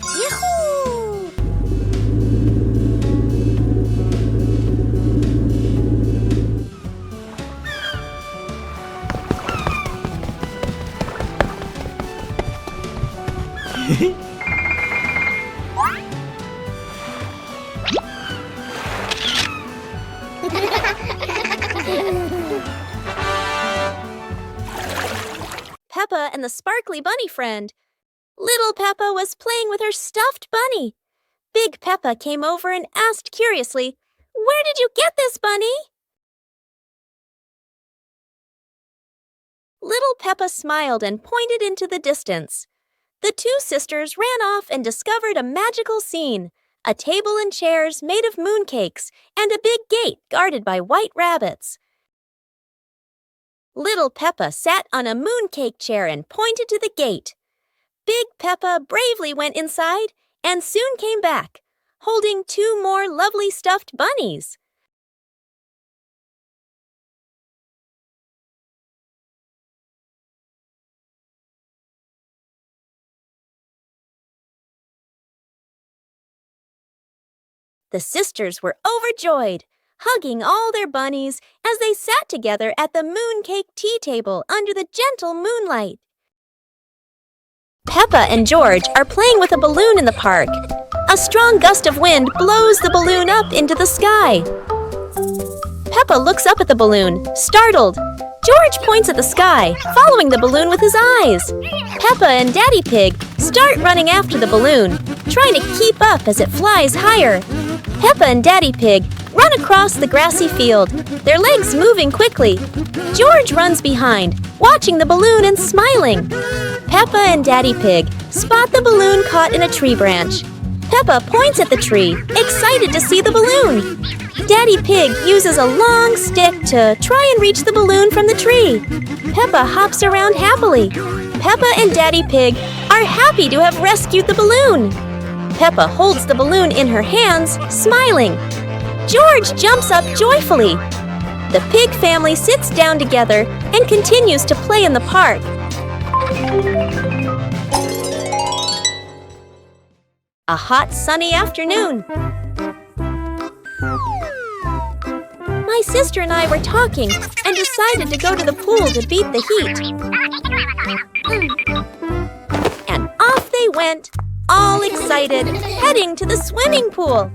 Yahoo! Peppa and the sparkly bunny friend. Little Peppa was playing with her stuffed bunny. Big Peppa came over and asked curiously, "Where did you get this, bunny?" Little Peppa smiled and pointed into the distance. The two sisters ran off and discovered a magical scene, a table and chairs made of mooncakes and a big gate guarded by white rabbits. Little Peppa sat on a mooncake chair and pointed to the gate. Big Peppa bravely went inside and soon came back, holding two more lovely stuffed bunnies. The sisters were overjoyed, hugging all their bunnies as they sat together at the mooncake tea table under the gentle moonlight. Peppa and George are playing with a balloon in the park. A strong gust of wind blows the balloon up into the sky. Peppa looks up at the balloon, startled. George points at the sky, following the balloon with his eyes. Peppa and Daddy Pig start running after the balloon, trying to keep up as it flies higher. Peppa and Daddy Pig run across the grassy field, their legs moving quickly. George runs behind, watching the balloon and smiling. Peppa and Daddy Pig spot the balloon caught in a tree branch. Peppa points at the tree, excited to see the balloon. Daddy Pig uses a long stick to try and reach the balloon from the tree. Peppa hops around happily. Peppa and Daddy Pig are happy to have rescued the balloon. Peppa holds the balloon in her hands, smiling. George jumps up joyfully. The pig family sits down together and continues to play in the park. A hot, sunny afternoon. My sister and I were talking and decided to go to the pool to beat the heat. And off they went, all excited, heading to the swimming pool.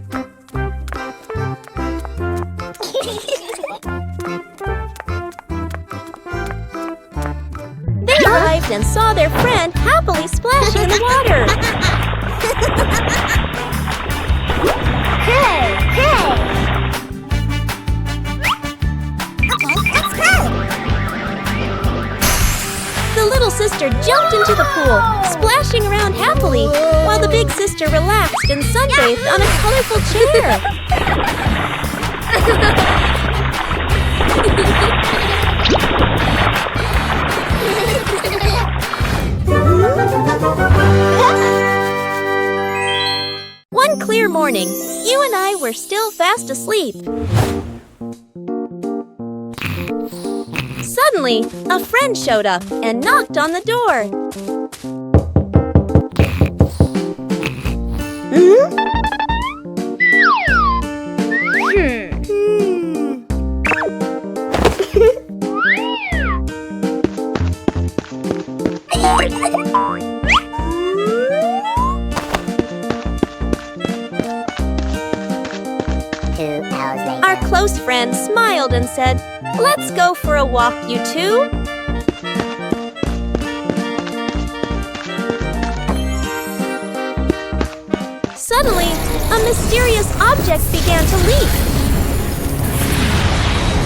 They arrived and saw their friend happily splashing in the water. Hey! Okay, let's go! The little sister jumped into the pool, splashing around happily, while the big sister relaxed and sunbathed on a colorful chair. One clear morning, you and I were still fast asleep. Suddenly, a friend showed up and knocked on the door. Our close friend smiled and said, "Let's go for a walk, you two." Suddenly, a mysterious object began to leap.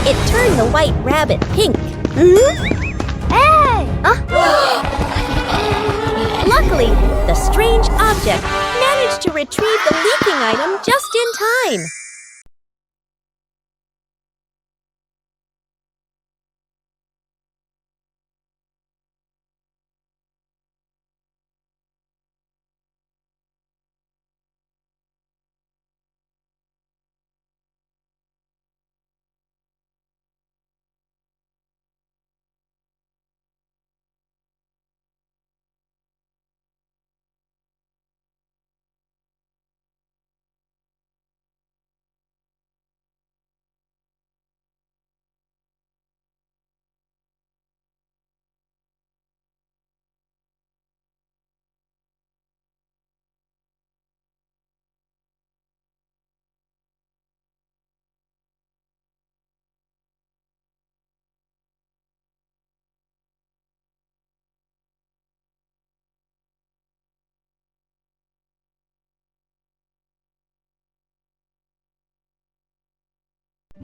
It turned the white rabbit pink. Hey! Luckily, the strange object managed to retrieve the leaping item just in time.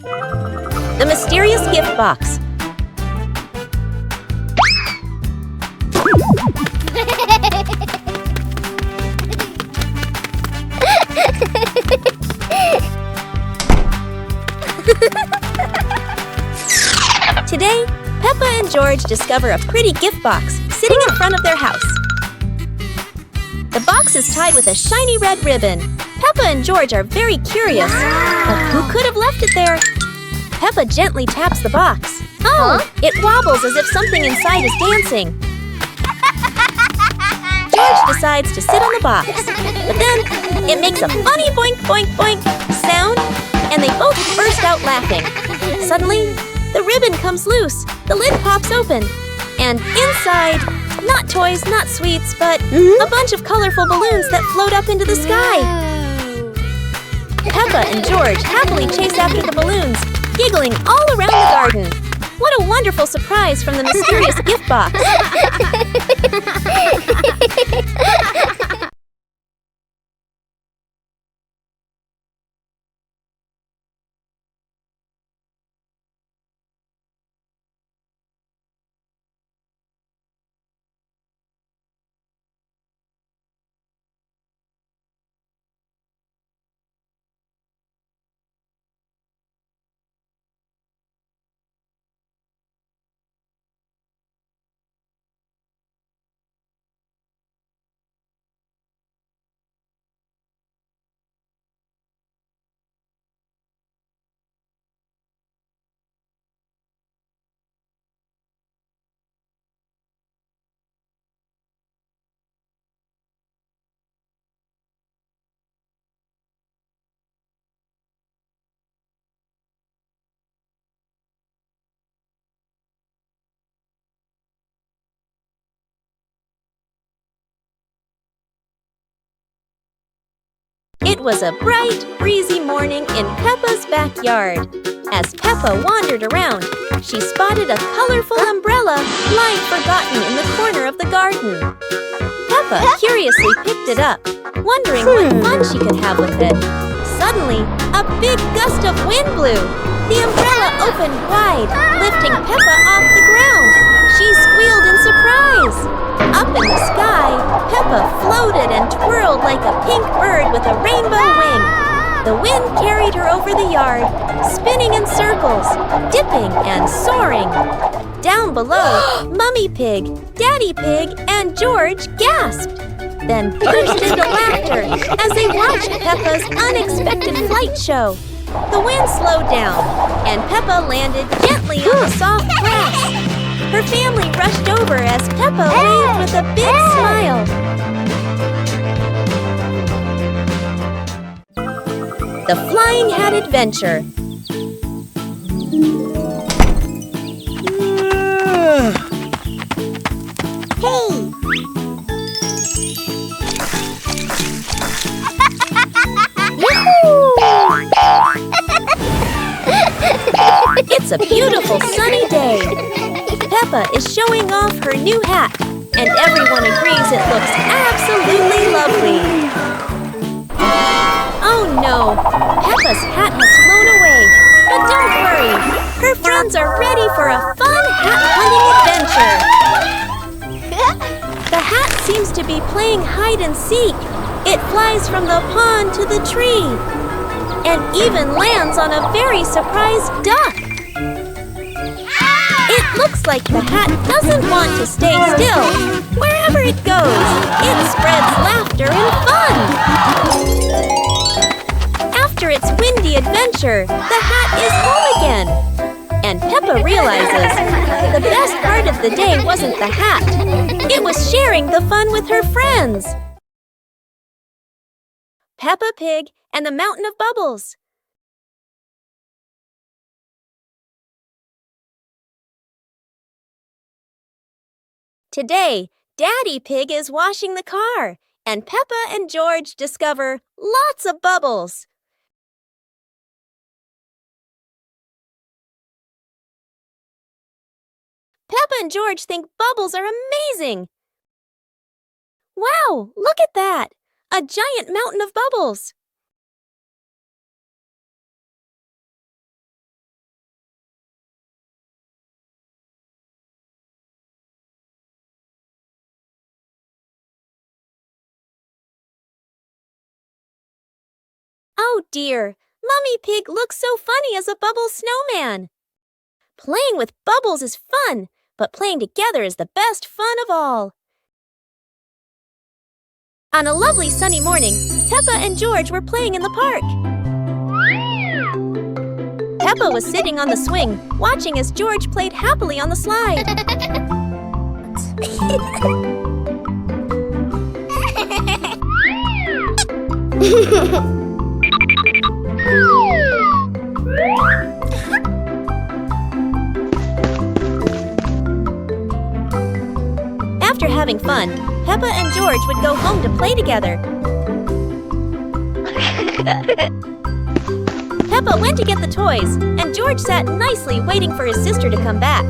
The mysterious gift box. Today, Peppa and George discover a pretty gift box sitting in front of their house. The box is tied with a shiny red ribbon. Peppa and George are very curious. But who could have left it there? Peppa gently taps the box. Oh, it wobbles as if something inside is dancing. George decides to sit on the box. But then, it makes a funny boink, boink, boink sound, and they both burst out laughing. Suddenly, the ribbon comes loose, the lid pops open, and inside, not toys, not sweets, but a bunch of colorful balloons that float up into the sky. Peppa and George happily chase after the balloons, giggling all around the garden. What a wonderful surprise from the mysterious gift box. It was a bright, breezy morning in Peppa's backyard. As Peppa wandered around, she spotted a colorful umbrella lying forgotten in the corner of the garden. Peppa curiously picked it up, wondering what fun she could have with it. Suddenly, a big gust of wind blew. The umbrella opened wide, lifting Peppa off the ground. She squealed in surprise. Up in the sky, Peppa floated and twirled like a pink bird with a rainbow wing. The wind carried her over the yard, spinning in circles, dipping and soaring. Down below, Mummy Pig, Daddy Pig, and George gasped, then burst into laughter as they watched Peppa's unexpected flight show. The wind slowed down, and Peppa landed gently on the soft grass. Her family rushed over as Peppa waved with a big smile. The Flying Hat Adventure. Hey! It's a beautiful sunny day. Peppa is showing off her new hat, and everyone agrees it looks absolutely lovely. Oh no, Peppa's hat has flown away, but don't worry, her friends are ready for a fun hat-hunting adventure. The hat seems to be playing hide and seek. It flies from the pond to the tree, and even lands on a very surprised duck. It looks like the hat doesn't want to stay still. Wherever it goes, it spreads laughter and fun. After its windy adventure, the hat is home again. And Peppa realizes the best part of the day wasn't the hat. It was sharing the fun with her friends. Peppa Pig and the Mountain of Bubbles. Today, Daddy Pig is washing the car, and Peppa and George discover lots of bubbles. Peppa and George think bubbles are amazing. Wow, look at that! A giant mountain of bubbles. Oh dear, Mummy Pig looks so funny as a bubble snowman. Playing with bubbles is fun, but playing together is the best fun of all. On a lovely sunny morning, Peppa and George were playing in the park. Peppa was sitting on the swing, watching as George played happily on the slide. After having fun, Peppa and George would go home to play together. Peppa went to get the toys, and George sat nicely waiting for his sister to come back.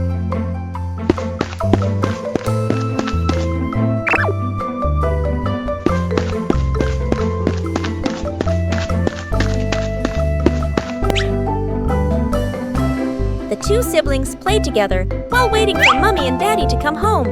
The two siblings played together while waiting for Mummy and Daddy to come home.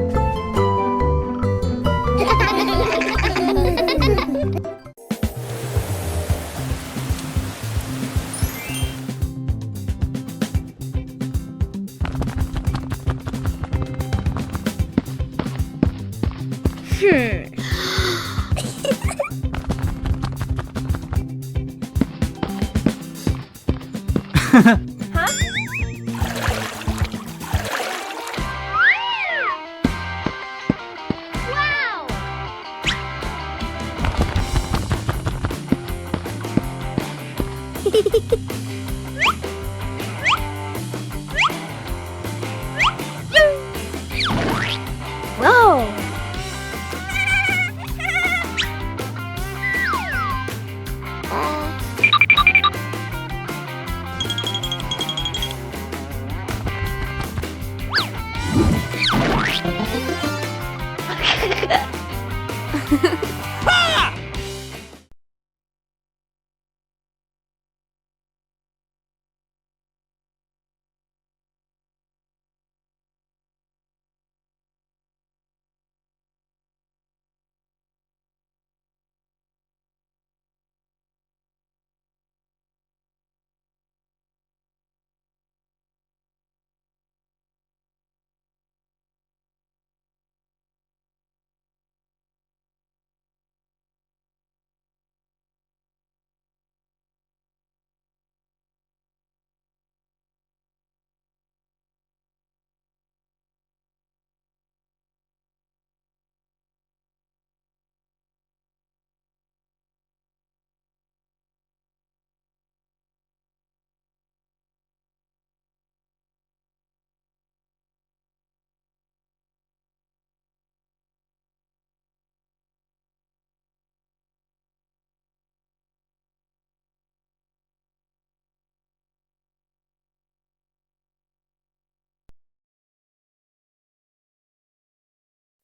Whoa!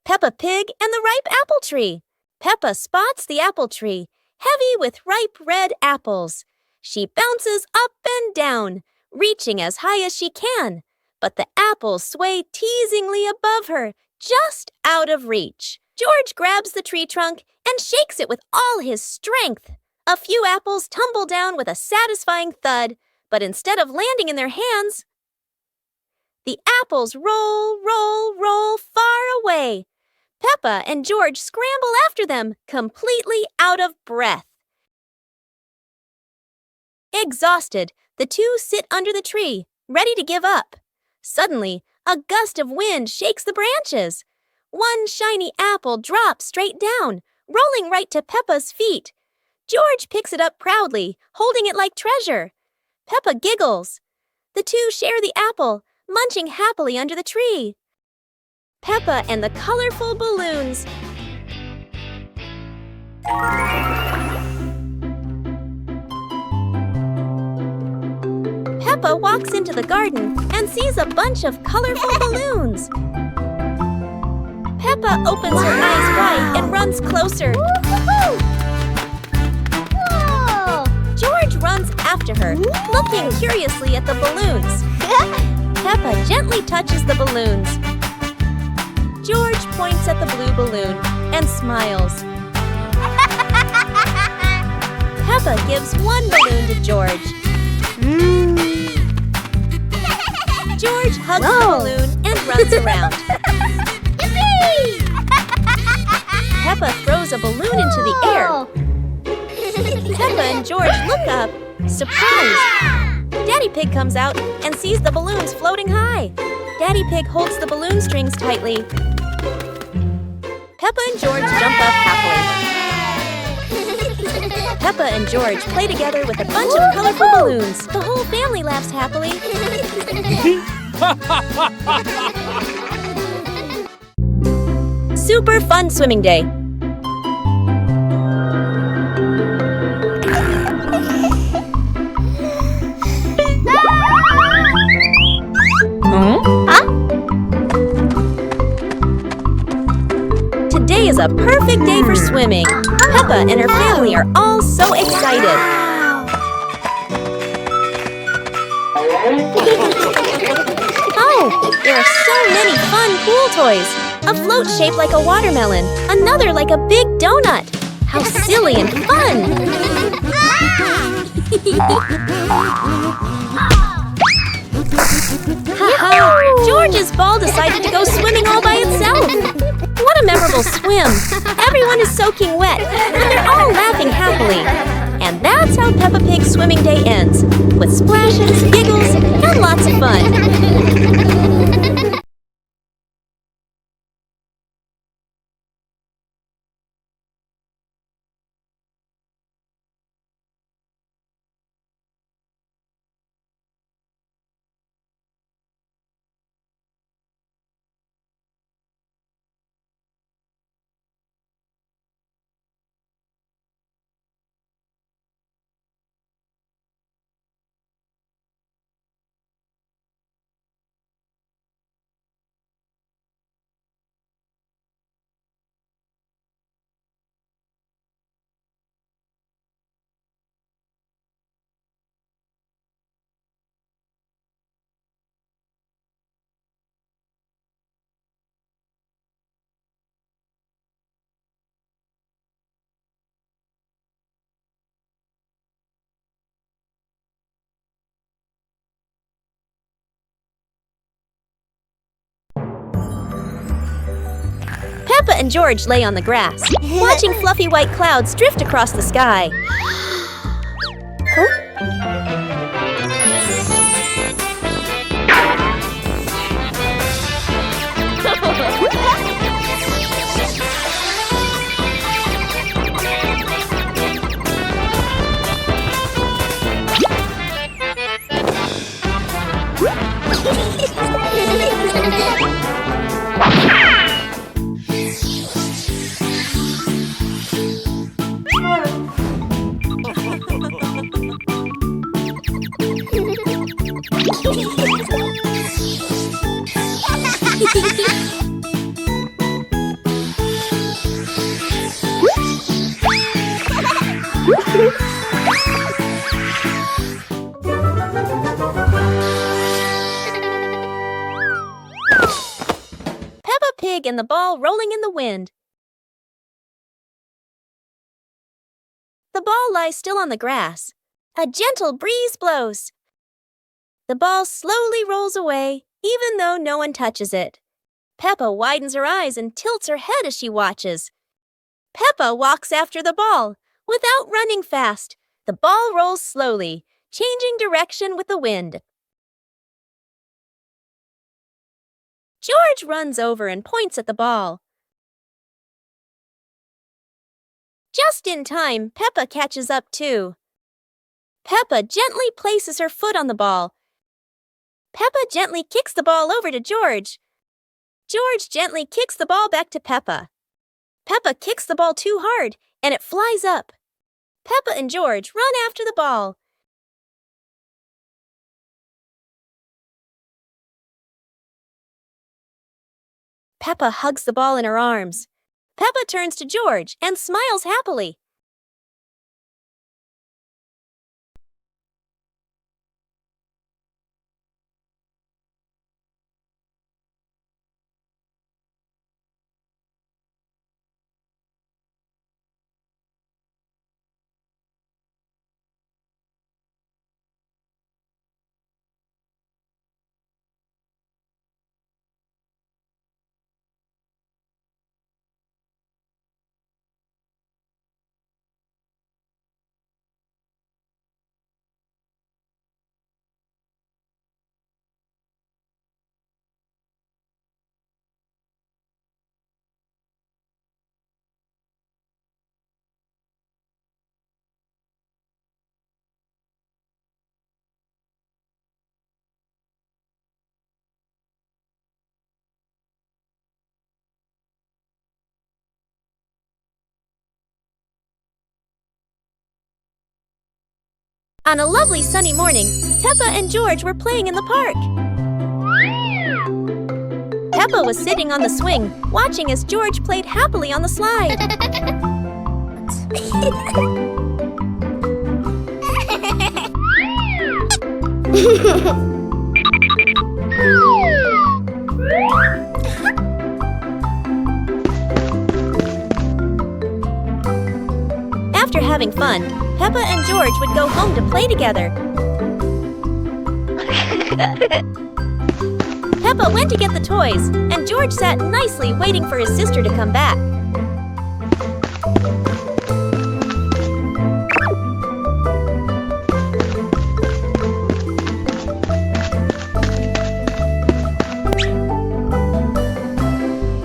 Peppa Pig and the ripe apple tree. Peppa spots the apple tree, heavy with ripe red apples. She bounces up and down, reaching as high as she can, but the apples sway teasingly above her, just out of reach. George grabs the tree trunk and shakes it with all his strength. A few apples tumble down with a satisfying thud, but instead of landing in their hands, the apples roll, roll, roll far away. Peppa and George scramble after them, completely out of breath. Exhausted, the two sit under the tree, ready to give up. Suddenly, a gust of wind shakes the branches. One shiny apple drops straight down, rolling right to Peppa's feet. George picks it up proudly, holding it like treasure. Peppa giggles. The two share the apple, munching happily under the tree. Peppa and the colorful balloons. Peppa walks into the garden and sees a bunch of colorful balloons. Peppa opens her eyes wide and runs closer. Whoa! George runs after her, looking curiously at the balloons. Peppa gently touches the balloons. George points at the blue balloon and smiles. Peppa gives one balloon to George. George hugs the balloon and runs around. Peppa throws a balloon into the air. Peppa and George look up. Surprise! Daddy Pig comes out and sees the balloons floating high. Daddy Pig holds the balloon strings tightly. Peppa and George jump up happily. Peppa and George play together with a bunch of colorful balloons. The whole family laughs happily. Super fun swimming day. Today is a perfect day for swimming. Peppa and her family are all so excited. Oh, there are so many fun pool toys. A float shaped like a watermelon, another like a big donut. How silly and fun! George's ball decided to go swimming all by itself. What a memorable swim! Everyone is soaking wet, and they're all laughing happily. And that's how Peppa Pig's swimming day ends, with splashes, giggles, and lots of fun. Peppa and George lay on the grass, watching fluffy white clouds drift across the sky. Peppa Pig and the ball rolling in the wind. The ball lies still on the grass. A gentle breeze blows. The ball slowly rolls away, even though no one touches it. Peppa widens her eyes and tilts her head as she watches. Peppa walks after the ball. Without running fast, the ball rolls slowly, changing direction with the wind. George runs over and points at the ball. Just in time, Peppa catches up too. Peppa gently places her foot on the ball. Peppa gently kicks the ball over to George. George gently kicks the ball back to Peppa. Peppa kicks the ball too hard, and it flies up. Peppa and George run after the ball. Peppa hugs the ball in her arms. Peppa turns to George and smiles happily. On a lovely sunny morning, Peppa and George were playing in the park. Peppa was sitting on the swing, watching as George played happily on the slide. After having fun, Peppa and George would go home to play together. Peppa went to get the toys, and George sat nicely waiting for his sister to come back.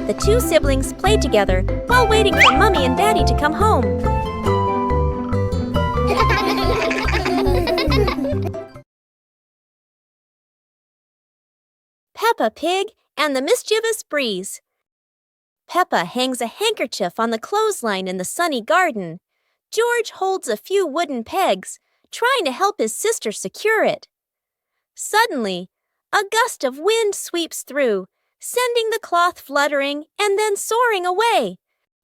The two siblings played together while waiting for Mommy and Daddy to come home. Peppa Pig and the Mischievous Breeze. Peppa hangs a handkerchief on the clothesline in the sunny garden. George holds a few wooden pegs, trying to help his sister secure it. Suddenly, a gust of wind sweeps through, sending the cloth fluttering and then soaring away.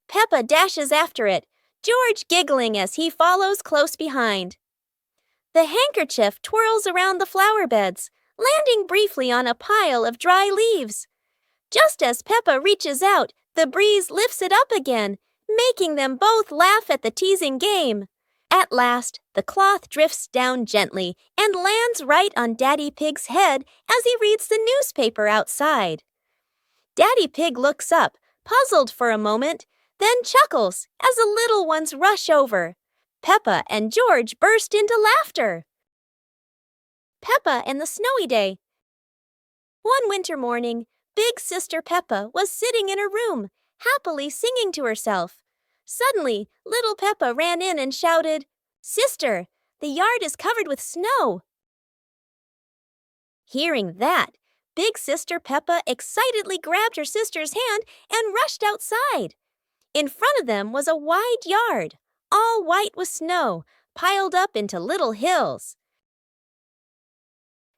Peppa dashes after it, George giggling as he follows close behind. The handkerchief twirls around the flower beds, landing briefly on a pile of dry leaves. Just as Peppa reaches out, the breeze lifts it up again, making them both laugh at the teasing game. At last, the cloth drifts down gently and lands right on Daddy Pig's head as he reads the newspaper outside. Daddy Pig looks up, puzzled for a moment, then chuckles as the little ones rush over. Peppa and George burst into laughter. Peppa and the Snowy Day. One winter morning, Big Sister Peppa was sitting in her room, happily singing to herself. Suddenly, little Peppa ran in and shouted, "Sister, the yard is covered with snow." Hearing that, Big Sister Peppa excitedly grabbed her sister's hand and rushed outside. In front of them was a wide yard, all white with snow, piled up into little hills.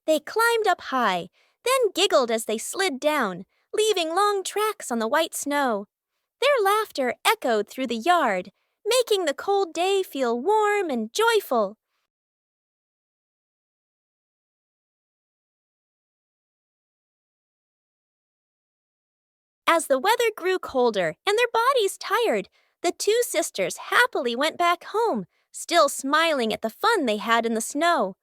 They climbed up high, then giggled as they slid down, leaving long tracks on the white snow. Their laughter echoed through the yard, making the cold day feel warm and joyful. As the weather grew colder and their bodies tired, the two sisters happily went back home, still smiling at the fun they had in the snow.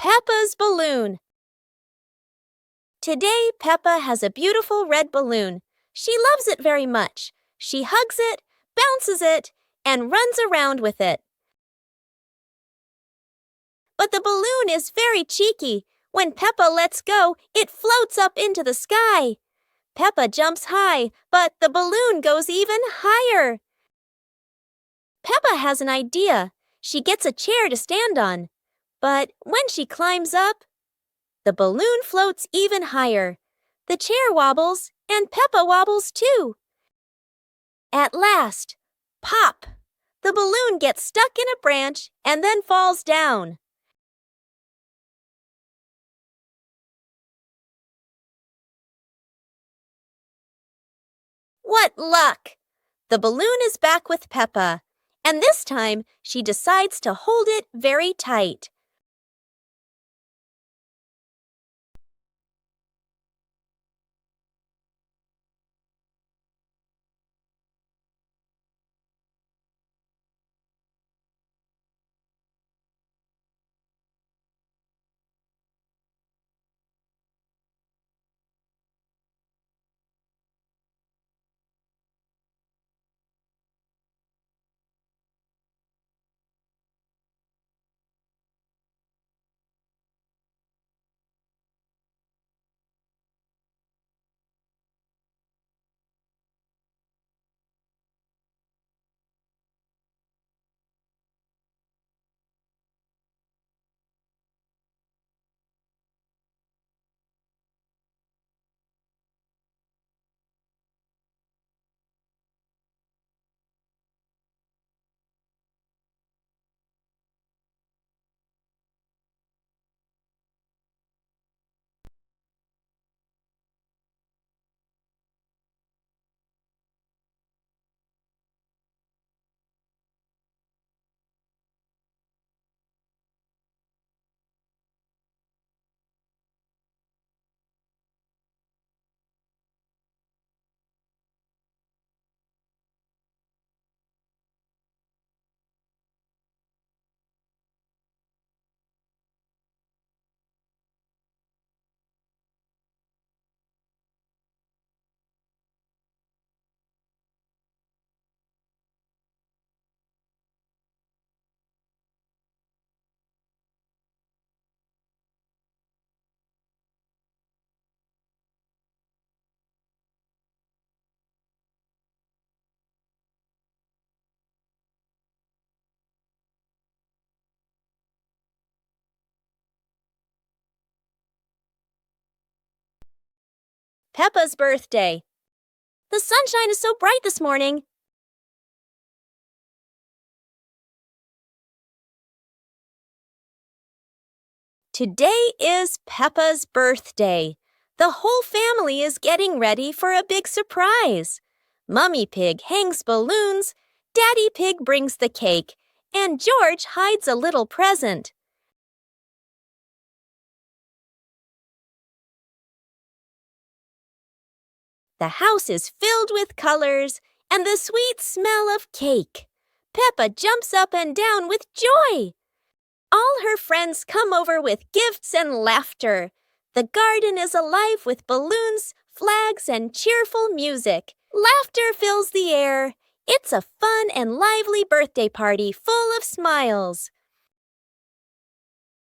Peppa's balloon. Today, Peppa has a beautiful red balloon. She loves it very much. She hugs it, bounces it, and runs around with it. But the balloon is very cheeky. When Peppa lets go, it floats up into the sky. Peppa jumps high, but the balloon goes even higher. Peppa has an idea. She gets a chair to stand on. But when she climbs up, the balloon floats even higher. The chair wobbles, and Peppa wobbles too. At last, pop! The balloon gets stuck in a branch and then falls down. What luck! The balloon is back with Peppa, and this time she decides to hold it very tight. Peppa's birthday. The sunshine is so bright this morning. Today is Peppa's birthday. The whole family is getting ready for a big surprise. Mummy Pig hangs balloons, Daddy Pig brings the cake, and George hides a little present. The house is filled with colors and the sweet smell of cake. Peppa jumps up and down with joy. All her friends come over with gifts and laughter. The garden is alive with balloons, flags, and cheerful music. Laughter fills the air. It's a fun and lively birthday party full of smiles.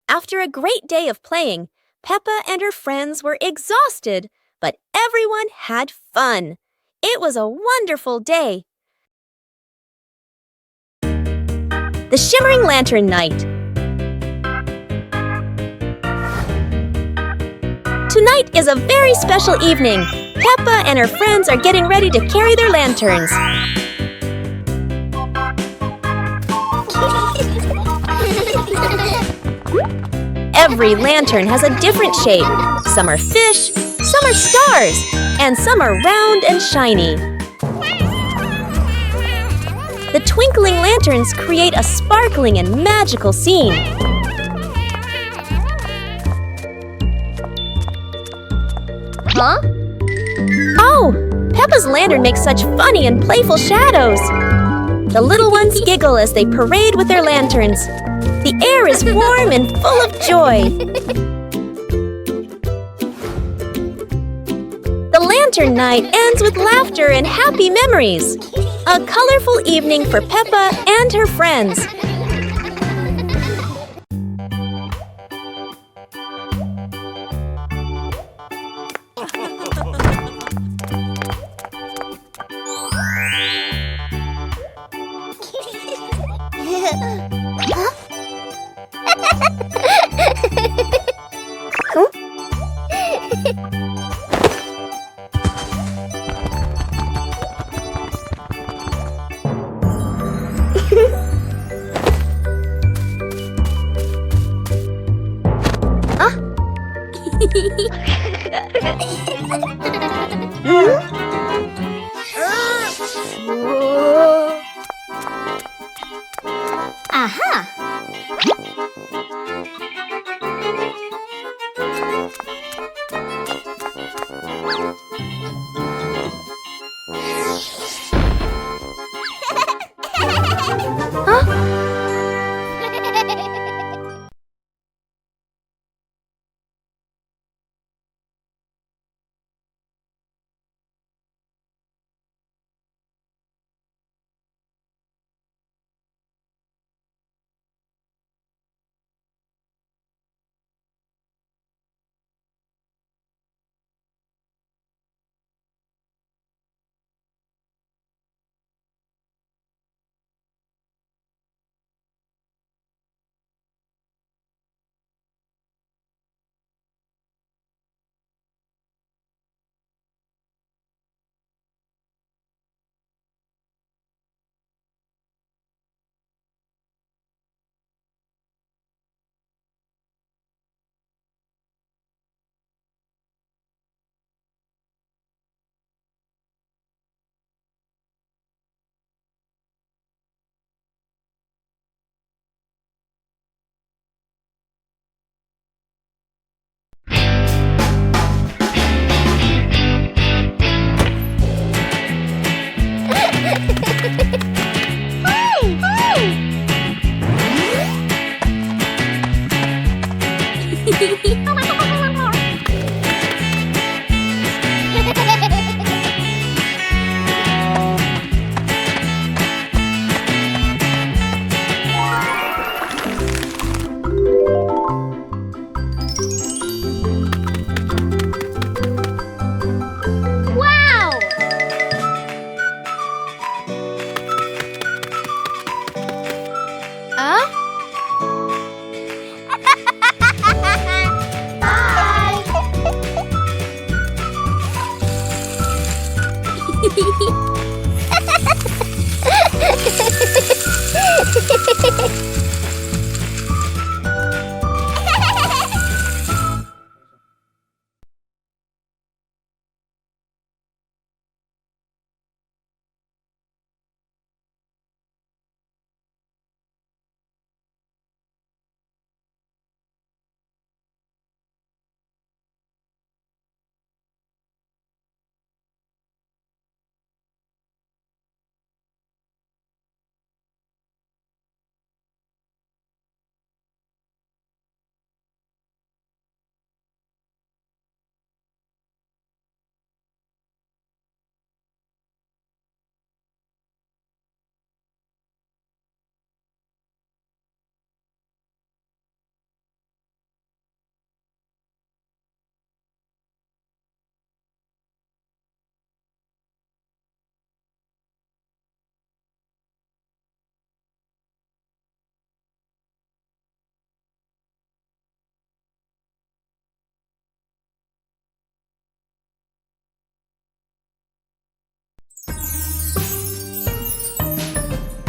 After a great day of playing, Peppa and her friends were exhausted, but everyone had fun. It was a wonderful day. The Shimmering Lantern Night. Tonight is a very special evening. Peppa and her friends are getting ready to carry their lanterns. Every lantern has a different shape. Some are fish, some are stars, and some are round and shiny. The twinkling lanterns create a sparkling and magical scene. Huh? Oh! Peppa's lantern makes such funny and playful shadows. The little ones giggle as they parade with their lanterns. The air is warm and full of joy. The lantern night ends with laughter and happy memories. A colorful evening for Peppa and her friends.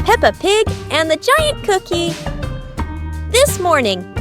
Peppa Pig and the Giant Cookie. This morning.